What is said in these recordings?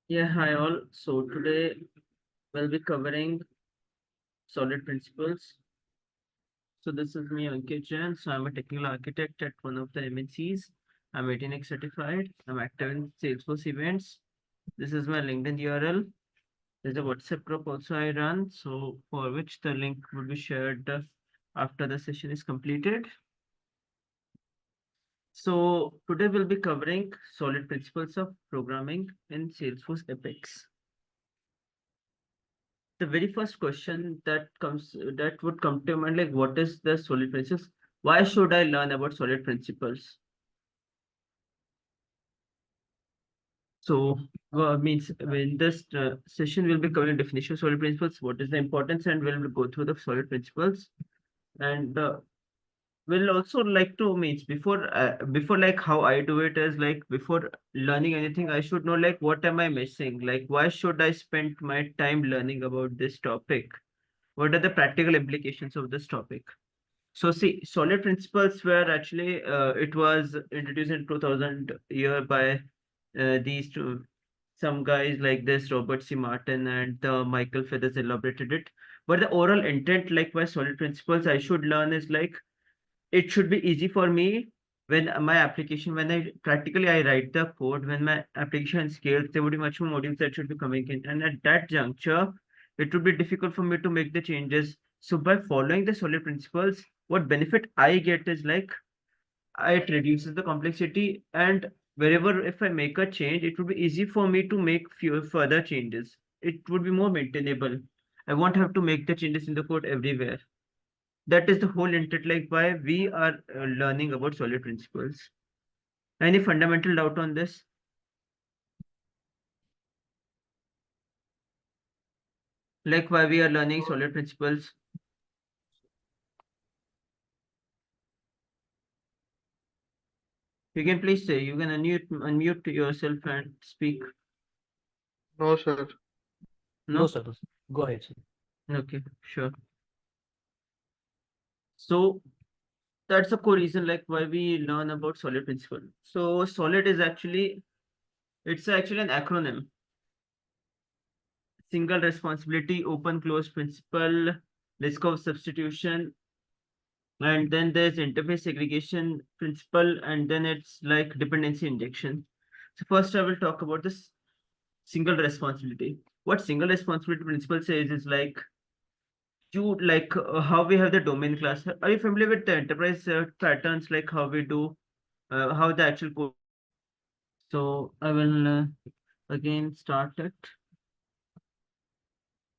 Yeah, hi all. So today we'll be covering solid principles. So this is me, Ankit Jain. So I'm a technical architect at one of the MNCs. I'm 18X certified. I'm active in Salesforce events. This is my LinkedIn URL. There's a WhatsApp group also I run, so for which the link will be shared after the session is completed. So today we'll be covering solid principles of programming in Salesforce Apex. The very first question that would come to mind, like what is the solid principles? Why should I learn about solid principles? So means when this session will be covering definition of solid principles, what is the importance, and we'll go through the solid principles. And we'll also like to means before like how I do it is like before learning anything, I should know like what am I missing? Like why should I spend my time learning about this topic? What are the practical implications of this topic? So see, solid principles were actually it was introduced in 2000 year by these two some guys like this Robert C. Martin and Michael Feathers elaborated it. But the overall intent, like by solid principles, I should learn is like it should be easy for me when my application when I practically I write the code when my application scales there would be much more modules that should be coming in, and at that juncture it would be difficult for me to make the changes. So by following the solid principles, what benefit I get is like it reduces the complexity, and wherever if I make a change it would be easy for me to make few further changes. It would be more maintainable. I won't have to make the changes in the code everywhere. That is the whole intent, like why we are learning about solid principles. Any fundamental doubt on this? Like why we are learning solid principles? You can please say, you can unmute yourself and speak. No, sir. No? No, sir. Go ahead, sir. Okay, sure. So that's the core reason like why we learn about solid principle. So solid is actually it's actually an acronym. Single responsibility, open close principle, risk of substitution, and then there's interface segregation principle, and then it's like dependency injection. So first I will talk about this single responsibility. What single responsibility principle says is like you like how we have the domain class. Are you familiar with the enterprise patterns, like how we do how the actual code? So I will again start it.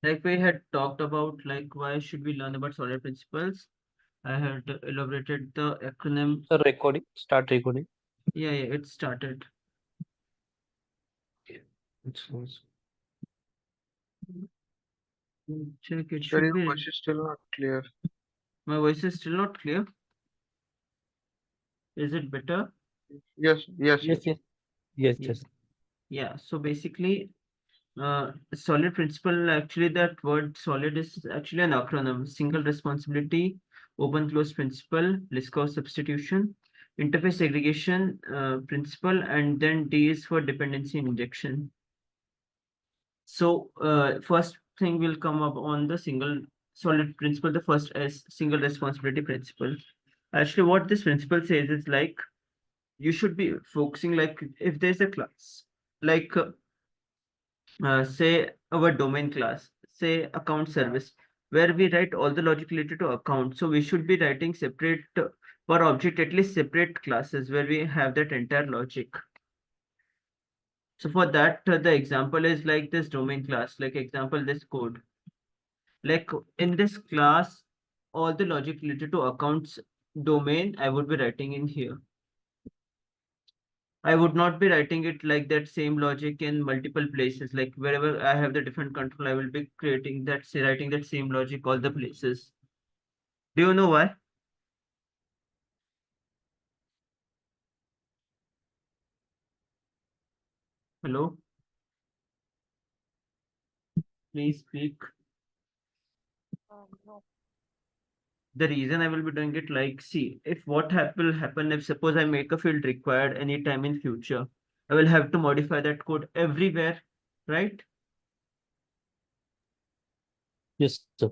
Like we had talked about like why should we learn about solid principles. I had elaborated the acronym. Sir, recording. Start recording. Yeah, it started. It's Check, it Sir, should your be. voice is still not clear. My voice is still not clear. Is it better? Yes, yes, yes. yes, yes, yes, Yeah. yes. Yeah. So basically, solid principle, actually, that word solid is actually an acronym: single responsibility, open close principle, risk of substitution, interface segregation principle, and then D is for dependency injection. So, first thing will come up on the single solid principle. The first is single responsibility principle. Actually, what this principle says is like you should be focusing like if there's a class like say our domain class, say account service, where we write all the logic related to account. So we should be writing separate per object, at least separate classes where we have that entire logic. So for that, the example is like this domain class, like example, this code. Like in this class, all the logic related to accounts domain, I would be writing in here. I would not be writing it like that same logic in multiple places. Like wherever I have the different control, I will be creating that, say, writing that same logic all the places. Do you know why? Hello, please speak. The reason I will be doing it like, see, if what will happen if suppose I make a field required anytime in future, I will have to modify that code everywhere. right? Yes, sir.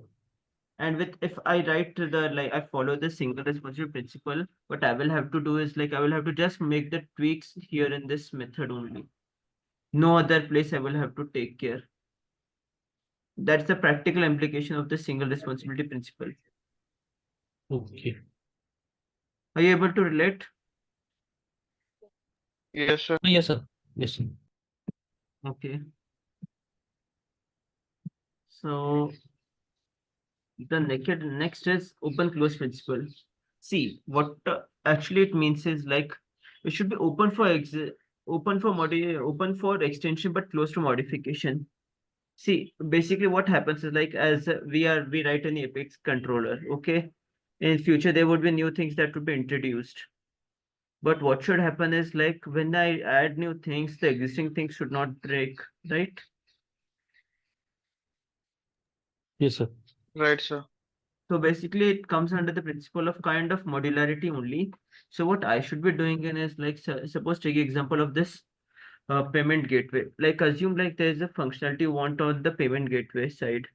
And with if I write to the like I follow the single responsibility principle, what I will have to do is like I will have to just make the tweaks here in this method only. No other place I will have to take care. That's the practical implication of the single responsibility principle. Okay. Are you able to relate? Yes, sir. Yes, sir. Yes, sir. Okay. So the next is open close principle. See what actually it means is like it should be open for extension but closed to modification. See, basically what happens is like as we write an Apex controller, okay? In future there would be new things that would be introduced. But what should happen is like when I add new things, the existing things should not break, right? Yes, sir. Right, sir. So basically it comes under the principle of kind of modularity only. So what I should be doing in is like suppose take example of this payment gateway. Like assume like there is a functionality you want on the payment gateway side.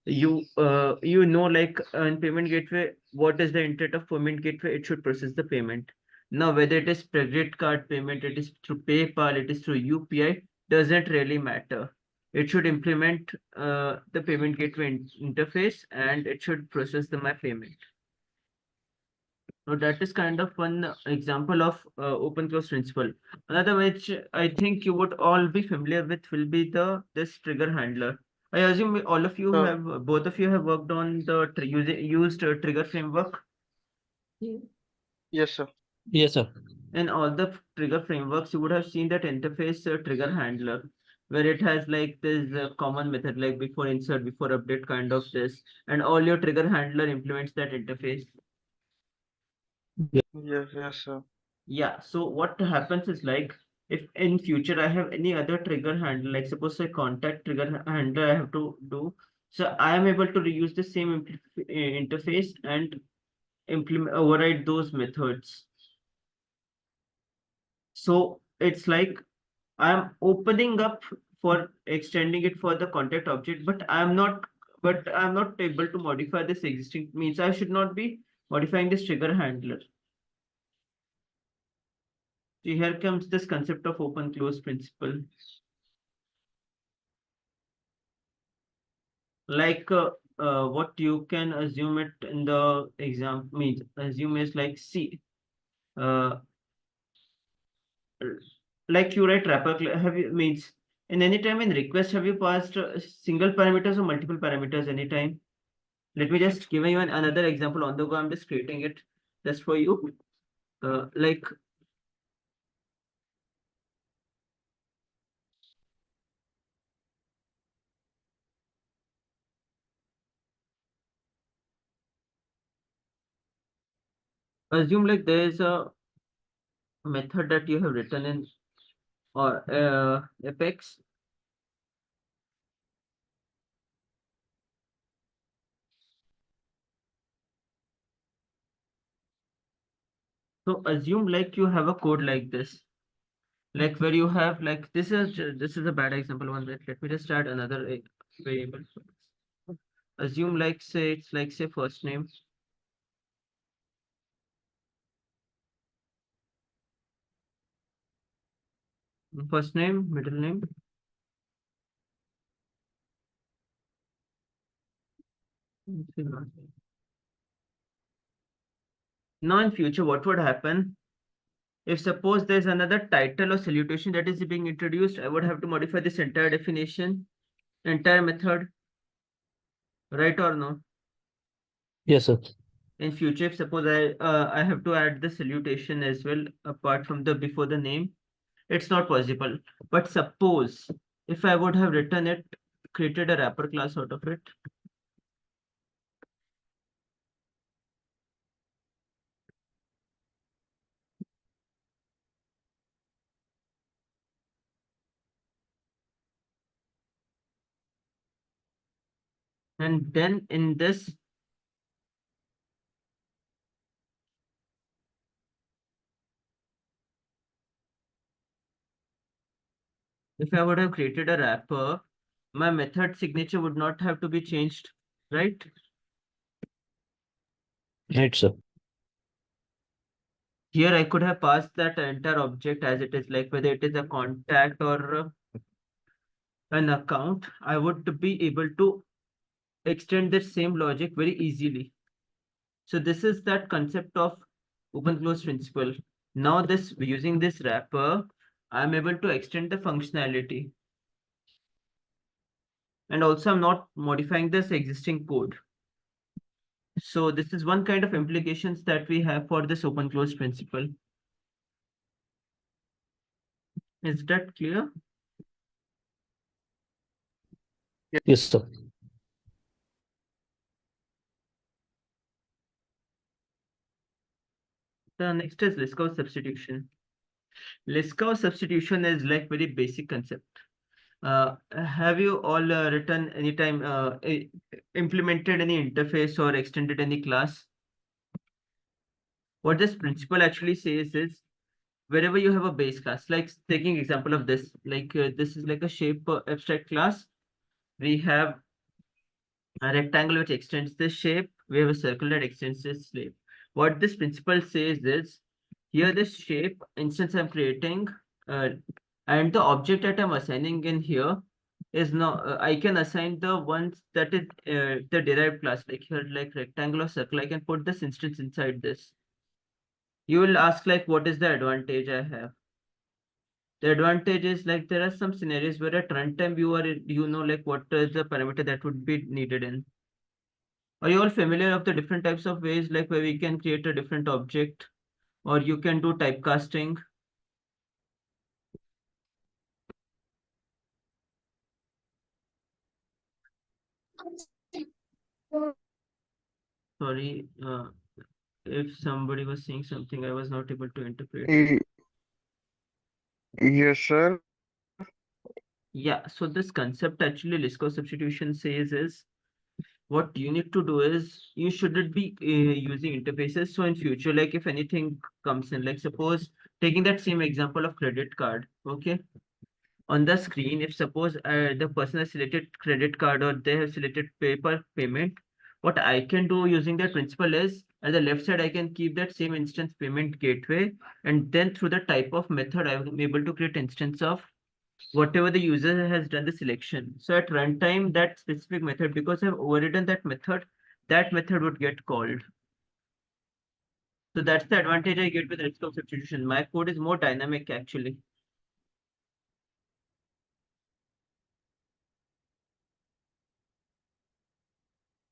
You know like in payment gateway what is the intent of payment gateway, it should process the payment. Now whether it is credit card payment, it is through PayPal, it is through UPI, doesn't really matter. It should implement the payment gateway interface and it should process my payment. Now that is kind of one example of open close principle. Another which I think you would all be familiar with will be the this trigger handler. I assume all of you Sir. have, both of you have worked on the used trigger framework. Yes, sir. Yes, sir. In all the trigger frameworks, you would have seen that interface trigger handler, where it has like this common method like before insert, before update kind of this, and all your trigger handler implements that interface. Yes, yes, sir. Yeah, so what happens is like if in future I have any other trigger handle, like suppose a contact trigger handler I have to do, so I am able to reuse the same interface and implement override those methods. So it's like I'm opening up for extending it for the contact object, but I'm not able to modify this existing means I should not be modifying this trigger handler. So here comes this concept of open close principle. Like what you can assume it in the exam means assume is like see uh like you write have you means in any time in request have you passed single parameters or multiple parameters anytime? Let me just give you another example on the go. I'm just creating it just for you. Like assume like there is a method that you have written in or Apex. So assume like you have a code like this, like where you have like this is a bad example one. Let me just add another variable. Assume like say it's like say first name, middle name. Now in future, what would happen if suppose there's another title or salutation that is being introduced? I would have to modify this entire definition, entire method, right or no? Yes, sir. In future, if suppose I have to add the salutation as well apart from the before the name, it's not possible. But suppose if I would have written it, created a wrapper class out of it, and then in this if I would have created a wrapper, my method signature would not have to be changed, right? Right, sir. Here I could have passed that entire object as it is, like whether it is a contact or an account, I would be able to extend the same logic very easily. So this is that concept of open close principle. Now this using this wrapper, I'm able to extend the functionality. And also I'm not modifying this existing code. So this is one kind of implications that we have for this open close principle. Is that clear? Yes, sir. The next is Liskov substitution. Liskov substitution is like very basic concept. Have you all written anytime implemented any interface or extended any class? What this principle actually says is wherever you have a base class, like taking example of this, like this is like a shape abstract class. We have a rectangle which extends this shape. We have a circle that extends this shape. What this principle says is here this shape instance I'm creating and the object that I'm assigning in here is not I can assign the ones that is the derived class like here like rectangle or circle. I can put this instance inside this. You will ask like what is the advantage I have? The advantage is like there are some scenarios where at runtime you know like what is the parameter that would be needed in. Are you all familiar of the different types of ways like where we can create a different object or you can do typecasting? Sorry, if somebody was saying something, I was not able to interpret it. Y- Yes, sir. Yeah, so this concept actually Liskov substitution says is what you need to do is you shouldn't be using interfaces. So in future, like if anything comes in, like suppose taking that same example of credit card, okay? On the screen, if suppose the person has selected credit card or they have selected paper payment, what I can do using that principle is at the left side, I can keep that same instance payment gateway. And then through the type of method, I will be able to create instance of whatever the user has done the selection. So at runtime, that specific method, because I've overridden that method would get called. So that's the advantage I get with risk of substitution. My code is more dynamic actually.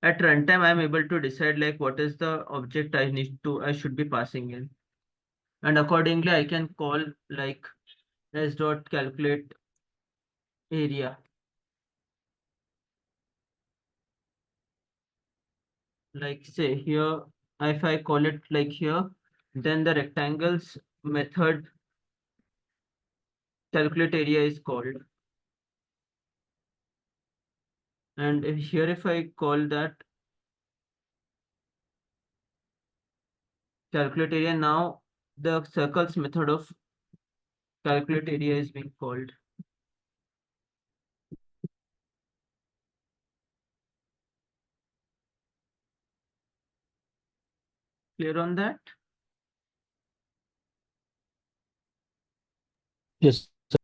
At runtime, I'm able to decide like what is the object I should be passing in. And accordingly, I can call like s dot calculate area. Like say here, if I call it like here, then the rectangles method calculate area is called. And here, if I call that calculate area, now the circles method of calculate area is being called. Clear on that? Yes, sir.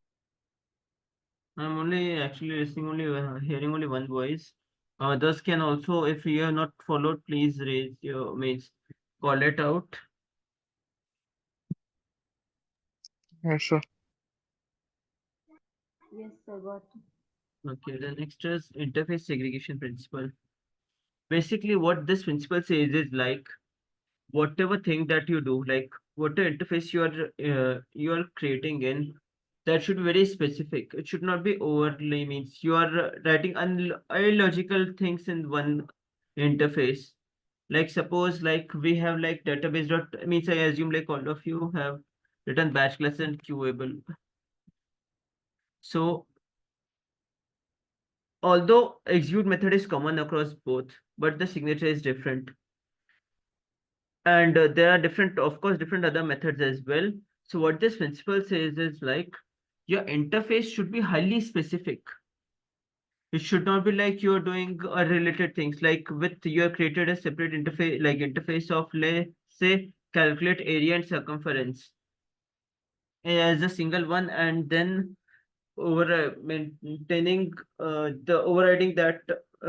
I'm only actually listening, only hearing only one voice. Others can also, if you have not followed, please raise your means call it out. Yes, sir. Yes, sir, got it. Okay, the next is interface segregation principle. Basically, what this principle says is like whatever thing that you do, like whatever interface you are creating in, that should be very specific. It should not be overly means you are writing illogical things in one interface. Like suppose like we have like database dot means I assume like all of you have written batch class and queuable. So although execute method is common across both, but the signature is different. And there are different, of course, different other methods as well. So what this principle says is like your interface should be highly specific. It should not be like you're doing related things, like with you have created a separate interface, like interface of, let's say, calculate area and circumference as a single one, and then over maintaining the overriding that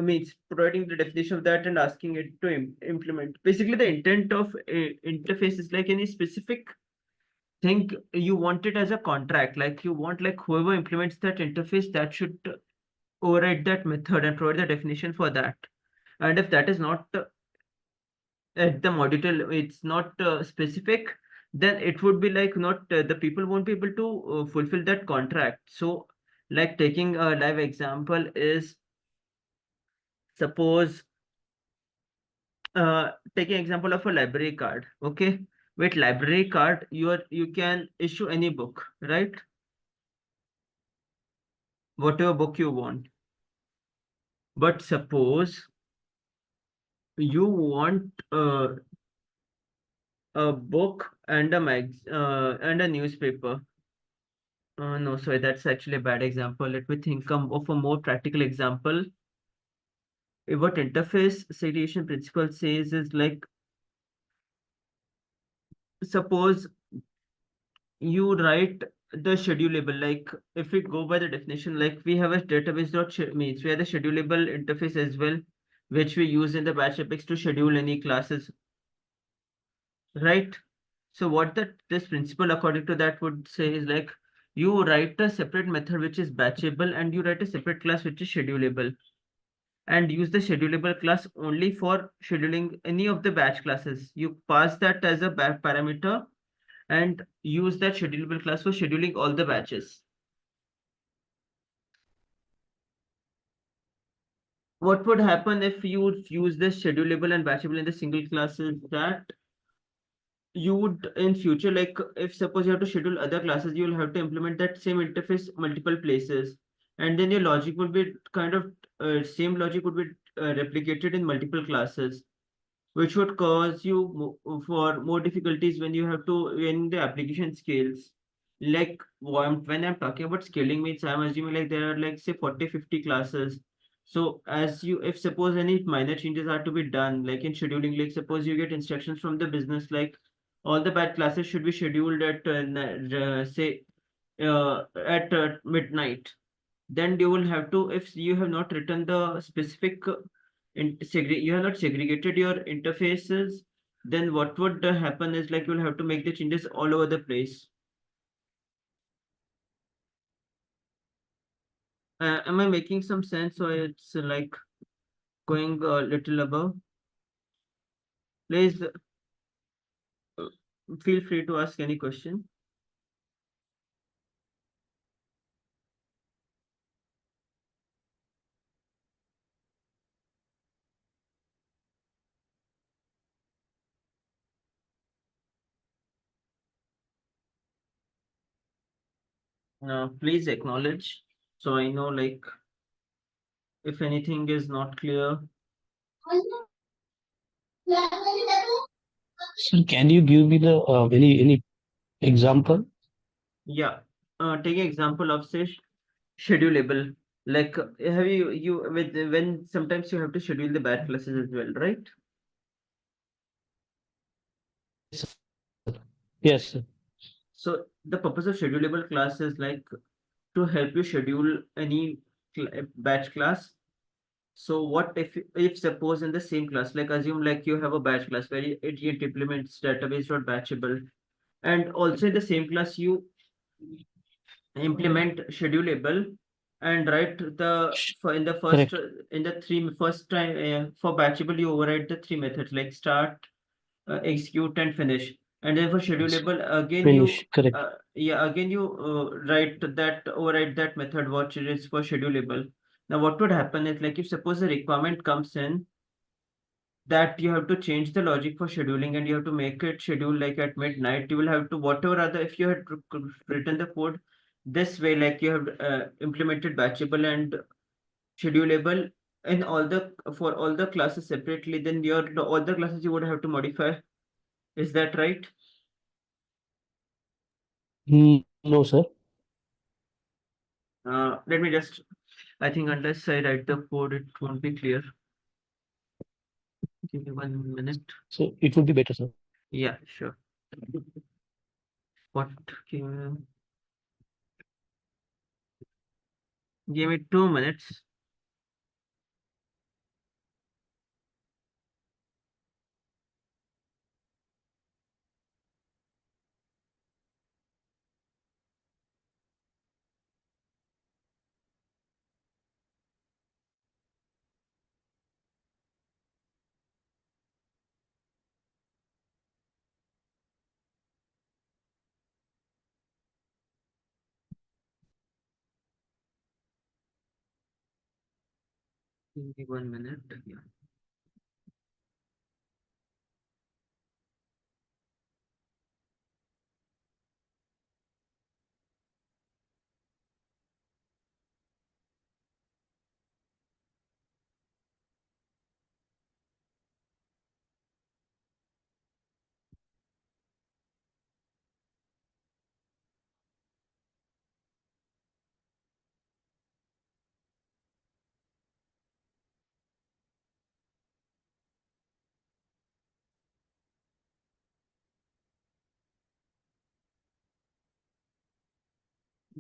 means providing the definition of that and asking it to implement. Basically, the intent of interface is like any specific thing you want it as a contract. Like you want like whoever implements that interface that should override that method and provide the definition for that. And if that is not at the module, it's not specific, then it would be like not the people won't be able to fulfill that contract. So like taking a live example is, suppose taking example of a library card. Okay, with library card you can issue any book, right? Whatever book you want. But suppose you want a book and and a newspaper. No, sorry, that's actually a bad example. Let me think of a more practical example. What interface segregation principle says is like, suppose you write the schedulable, like if we go by the definition, like we have a database dot means we have the schedulable interface as well, which we use in the batch apex to schedule any classes, right? So what this principle according to that would say is like, you write a separate method which is batchable, and you write a separate class which is schedulable, and use the schedulable class only for scheduling any of the batch classes. You pass that as a parameter and use that schedulable class for scheduling all the batches. What would happen if you use this schedulable and batchable in the single classes, that you would in future, like if suppose you have to schedule other classes, you will have to implement that same interface multiple places, and then your logic would be kind of same logic would be replicated in multiple classes, which would cause you for more difficulties when you have to, when the application scales. Like when I'm talking about scaling means I'm assuming like there are like say 40-50 classes. So as you, if suppose any minor changes are to be done, like in scheduling, like suppose you get instructions from the business, like all the batch classes should be scheduled at say at midnight, then you will have to, if you have not written the specific you have not segregated your interfaces, then what would happen is like you'll have to make the changes all over the place. Am I making some sense, or it's like going a little above? Please feel free to ask any question. Please acknowledge, so I know like if anything is not clear. Sir, can you give me the any example? Yeah, take an example of say schedulable. Like have you with when sometimes you have to schedule the batch classes as well, right? Yes, sir. So the purpose of schedulable class is like to help you schedule any batch class. So what if suppose in the same class, like assume like you have a batch class where it implements database.batchable, and also in the same class you implement schedulable, and write the for in the first Correct. in the first time for batchable you override the three methods like start, execute and finish, and then for Yes. schedulable again you Finish. Correct. yeah again you write that override that method what it is for schedulable. Now what would happen is like if suppose a requirement comes in that you have to change the logic for scheduling and you have to make it schedule like at midnight, you will have to whatever other, if you had written the code this way, like you have implemented batchable and schedulable in all the for all the classes separately, then your all the classes you would have to modify. Is that right? No, sir. Let me just, I think unless I write the code, it won't be clear. Give me 1 minute. So it would be better, sir. Yeah, sure. What? Give me 2 minutes. Give me 1 minute. Yeah.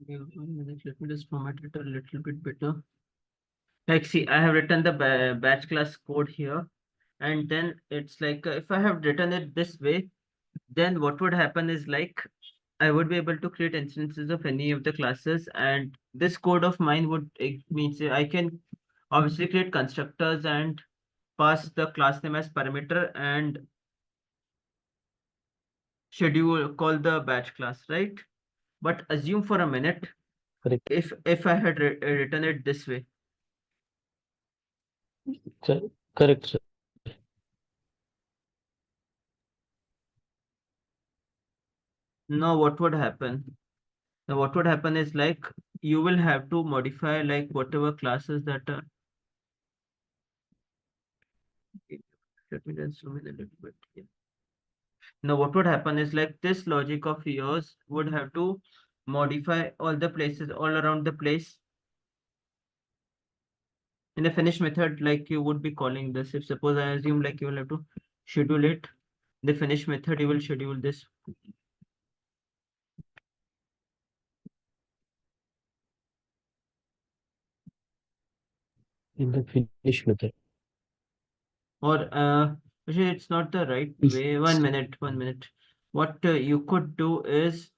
Give me 1 minute. Let me just format it a little bit better. Like, see, I have written the batch class code here, and then it's like if I have written it this way, then what would happen is like I would be able to create instances of any of the classes, and this code of mine would, it means I can obviously create constructors and pass the class name as parameter and schedule call the batch class, right? But assume for a minute Correct. if I had written it this way. Correct, sir. Now what would happen? Now what would happen is like you will have to modify like whatever classes that are. Let me just zoom in a little bit here. Now what would happen is like this logic of yours would have to modify all the places all around the place in the finish method, like you would be calling this. If suppose I assume like you will have to schedule it, the finish method, you will schedule this. In the finish method. Or actually it's not the right Is way. 1 minute, 1 minute. What you could do is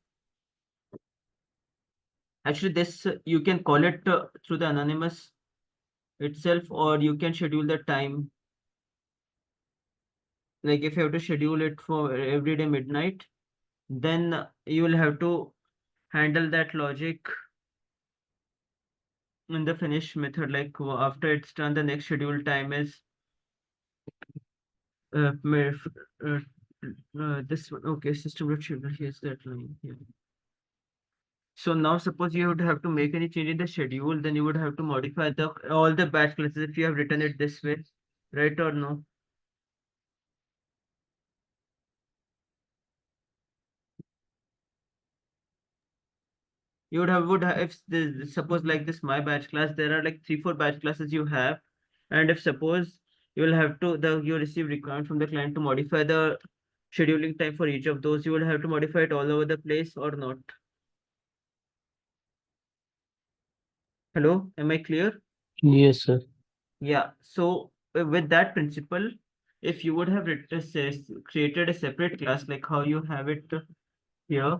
actually this you can call it through the anonymous itself, or you can schedule the time. Like if you have to schedule it for every day midnight, then you will have to handle that logic in the finish method. Like after it's done, the next schedule time is uh, this one. Okay, system dot schedule. Here's that line here. So now suppose you would have to make any change in the schedule, then you would have to modify the all the batch classes if you have written it this way, right or no? You would have if this, suppose like this my batch class, there are like 3 4 batch classes you have, and if suppose you will have to the you receive requirement from the client to modify the scheduling time for each of those, you will have to modify it all over the place or not. Hello, am I clear? yes, sir. Yeah, so with that principle, if you would have created a separate class like how you have it here,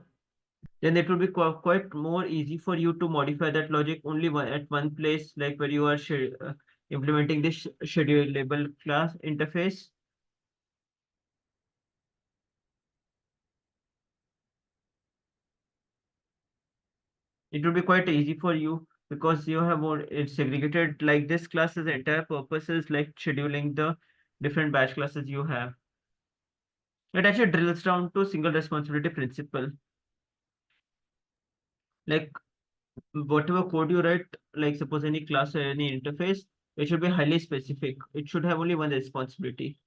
then it would be quite more easy for you to modify that logic only at one place, like where you are implementing this schedulable class interface. It would be quite easy for you because you have more it's segregated like this class's entire purpose is like scheduling the different batch classes you have. It actually drills down to single responsibility principle. Like whatever code you write, like suppose any class or any interface, it should be highly specific. It should have only one responsibility.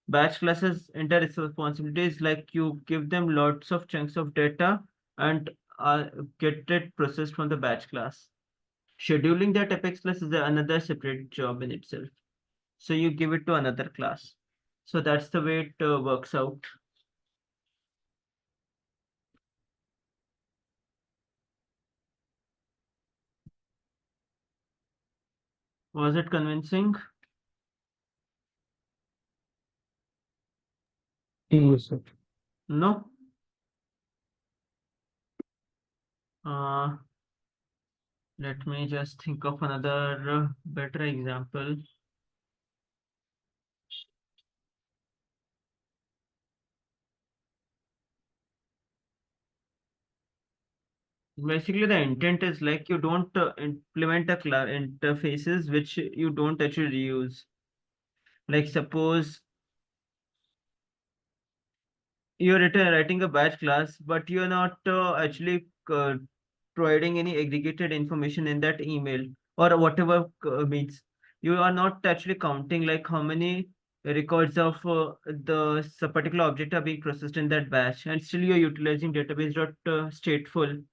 Batch classes enter its responsibilities like you give them lots of chunks of data and get it processed from the batch class. Scheduling that Apex class is another separate job in itself. So you give it to another class. So that's the way it works out. Was it convincing? Yes, sir. No. Uh, Let me just think of another better example. Basically, the intent is like you don't implement a interfaces which you don't actually use. Like suppose you're writing a batch class, but you're not actually providing any aggregated information in that email or whatever means. You are not actually counting like how many records of particular object are being processed in that batch, and still you're utilizing database dot stateful.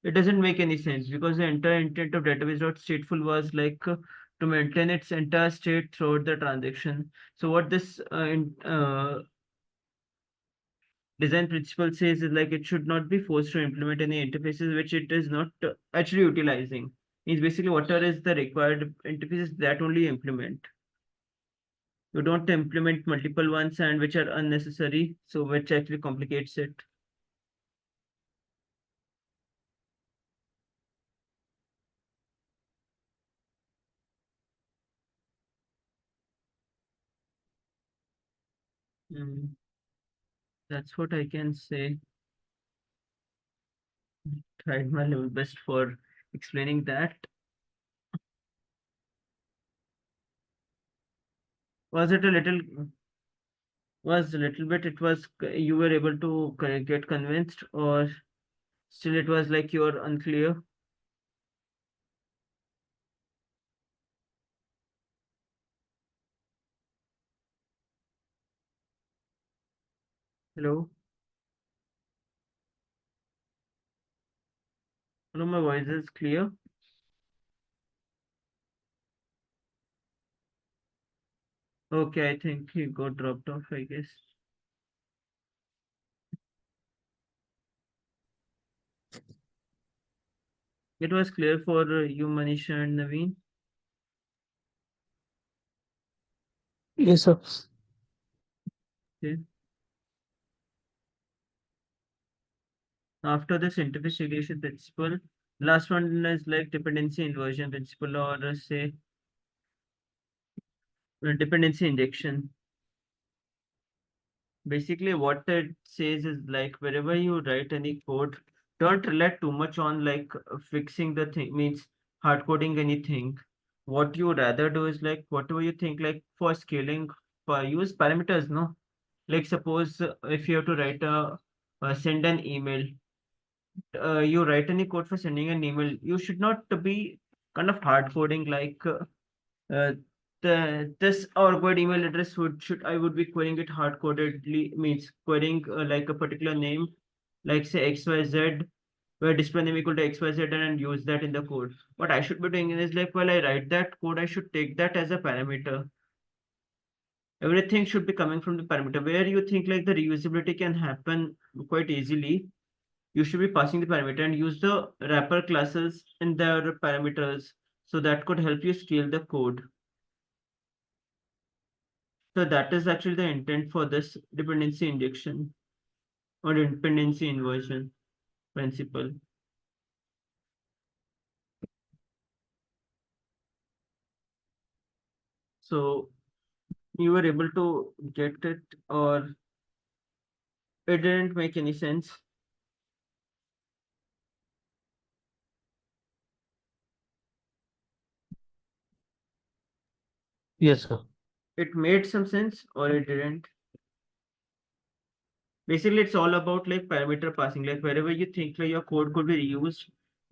It doesn't make any sense because the entire intent of database dot stateful was like to maintain its entire state throughout the transaction. So what this design principle says is like it should not be forced to implement any interfaces which it is not actually utilizing. Means basically whatever is the required interfaces that only implement. You don't implement multiple ones and which are unnecessary, so which actually complicates it. Mm, that's what I can say. Tried my level best for explaining that. Was it a little was a little bit it was you were able to get convinced, or still it was like you were unclear? Hello? Hello, my voice is clear. Okay, I think he got dropped off, I guess. It was clear for you, Manisha and Naveen. Yes, sir. Okay. After this interface segregation principle, last one is like dependency inversion principle, or say dependency injection. Basically, what it says is like wherever you write any code, don't rely too much on like fixing the thing, means hard coding anything. What you rather do is like whatever you think like for scaling, use parameters, no? Like suppose if you have to write send an email, you write any code for sending an email, you should not be kind of hard coding like uh, this outward email address should I would be querying it hard codedly, means querying like a particular name, like say XYZ, where display name equal to XYZ, and use that in the code. What I should be doing is like while I write that code, I should take that as a parameter. Everything should be coming from the parameter. Where you think like the reusability can happen quite easily, you should be passing the parameter and use the wrapper classes in their parameters. So that could help you scale the code. So that is actually the intent for this dependency injection or dependency inversion principle. So you were able to get it, or it didn't make any sense? Yes, sir. It made some sense or it didn't? Basically, it's all about like parameter passing. Like wherever you think like your code could be reused,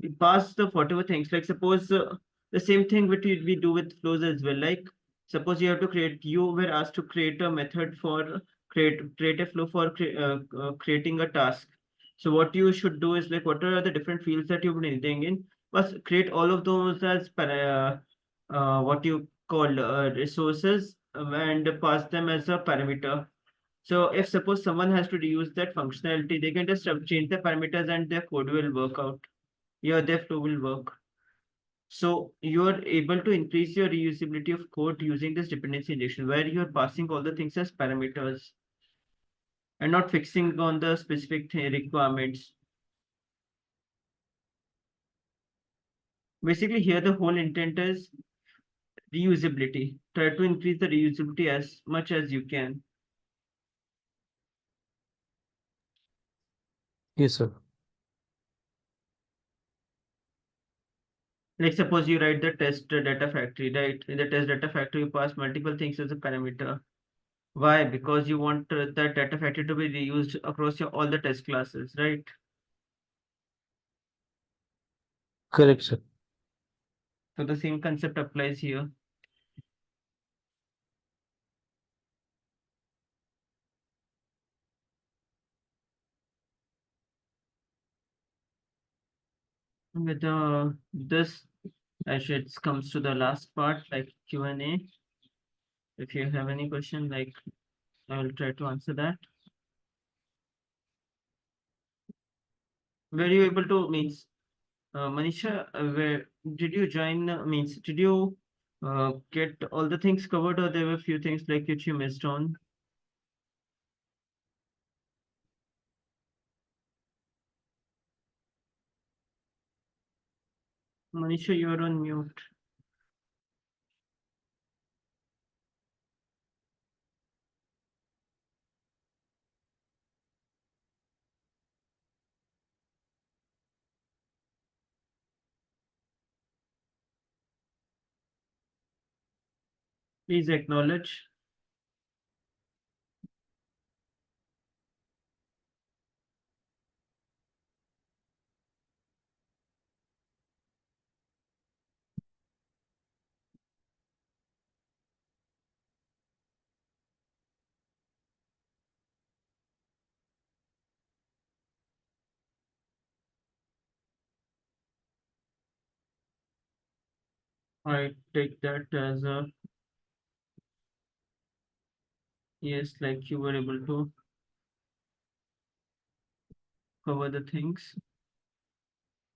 we pass the whatever things. Like suppose the same thing which we do with flows as well. Like suppose you have to create, you were asked to create a method for create a flow for creating a task. So what you should do is like what are the different fields that you've been entering in? First, create all of those as what you call resources and pass them as a parameter. So if suppose someone has to reuse that functionality, they can just change the parameters and their code will work out. Your their flow will work. So you are able to increase your reusability of code using this dependency injection, where you are passing all the things as parameters and not fixing on the specific requirements. Basically, here the whole intent is reusability. Try to increase the reusability as much as you can. Yes, sir. Like suppose you write the test data factory, right? In the test data factory, you pass multiple things as a parameter. Why? Because you want that data factory to be reused across your all the test classes, right? Correct, sir. So the same concept applies here. With this, actually, it comes to the last part, like Q&A. If you have any question, like I will try to answer that. Were you able to means Manisha, where did you join? Means did you get all the things covered, or there were few things like which you missed on? Manisha, you are on mute. Please acknowledge. I take that as a yes, like you were able to cover the things.